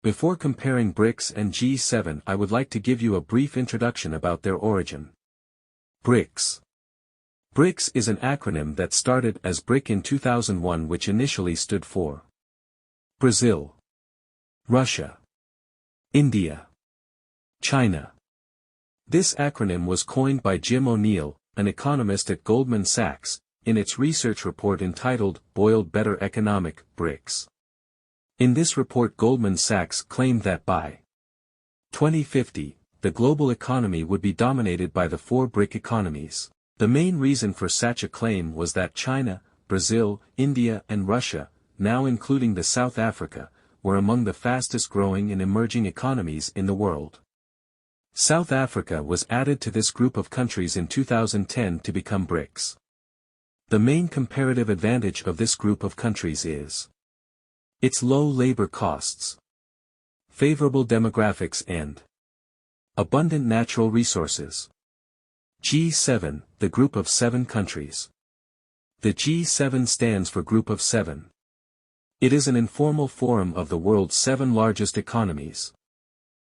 Before comparing BRICS and G7, I would like to give you a brief introduction about their origin. BRICS. BRICS is an acronym that started as BRIC in 2001, which initially stood for Brazil, Russia, India, China. This acronym was coined by Jim O'Neill, an economist at Goldman Sachs, in its research report entitled Boiled Better Economic BRICS. In this report, Goldman Sachs claimed that by 2050, the global economy would be dominated by the 4 BRIC economies. The main reason for such a claim was that China, Brazil, India and Russia, now including the South Africa, were among the fastest growing and emerging economies in the world. South Africa was added to this group of countries in 2010 to become BRICS. The main comparative advantage of this group of countries is its low labor costs, favorable demographics and abundant natural resources. G7, the group of 7 countries. The G7 stands for Group of 7. It is an informal forum of the world's 7 largest economies.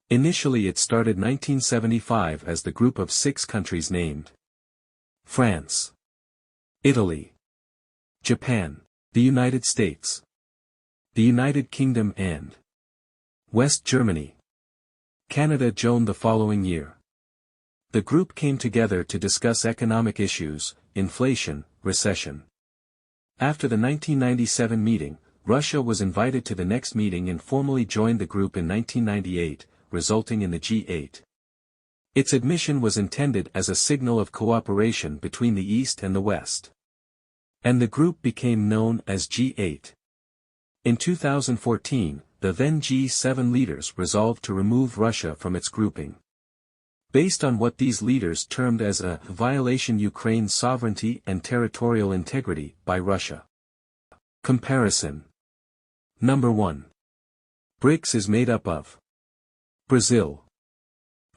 Initially it started 1975 as the group of 6 countries named France, Italy, Japan, the United States, the United Kingdom and West Germany. Canada joined the following year. The group came together to discuss economic issues, inflation, recession. After the 1997 meeting, Russia was invited to the next meeting and formally joined the group in 1998, resulting in the G8. Its admission was intended as a signal of cooperation between the East and the West. And the group became known as G8. In 2014, the then G7 leaders resolved to remove Russia from its grouping. Based on what these leaders termed as a violation of Ukraine's sovereignty and territorial integrity by Russia. Comparison. Number 1. BRICS is made up of Brazil,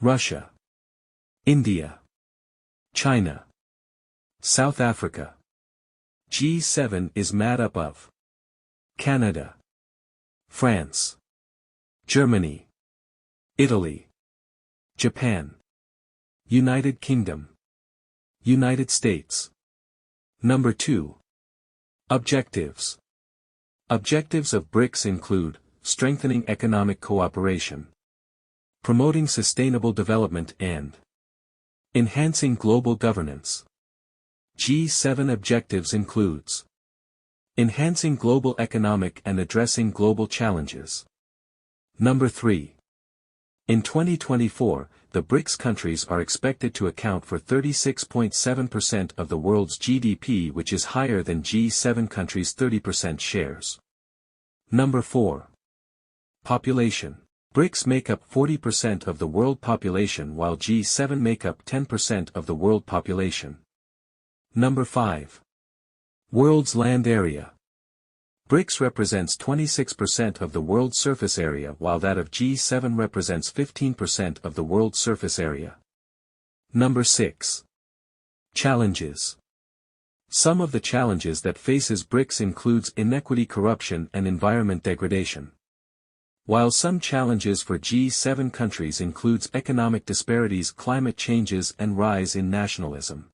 Russia, India, China, South Africa. G7 is made up of Canada, France, Germany, Italy, Japan, United Kingdom, United States. Number 2. Objectives. Objectives of BRICS include strengthening economic cooperation, promoting sustainable development and enhancing global governance. G7 objectives includes enhancing global economic and addressing global challenges. Number 3. In 2024, the BRICS countries are expected to account for 36.7% of the world's GDP, which is higher than G7 countries' 30% shares. Number 4. Population. BRICS make up 40% of the world population while G7 make up 10% of the world population. Number 5. World's land area. BRICS represents 26% of the world's surface area while that of G7 represents 15% of the world's surface area. Number 6. Challenges. Some of the challenges that faces BRICS includes inequity, corruption and environment degradation. While some challenges for G7 countries includes economic disparities, climate changes and rise in nationalism.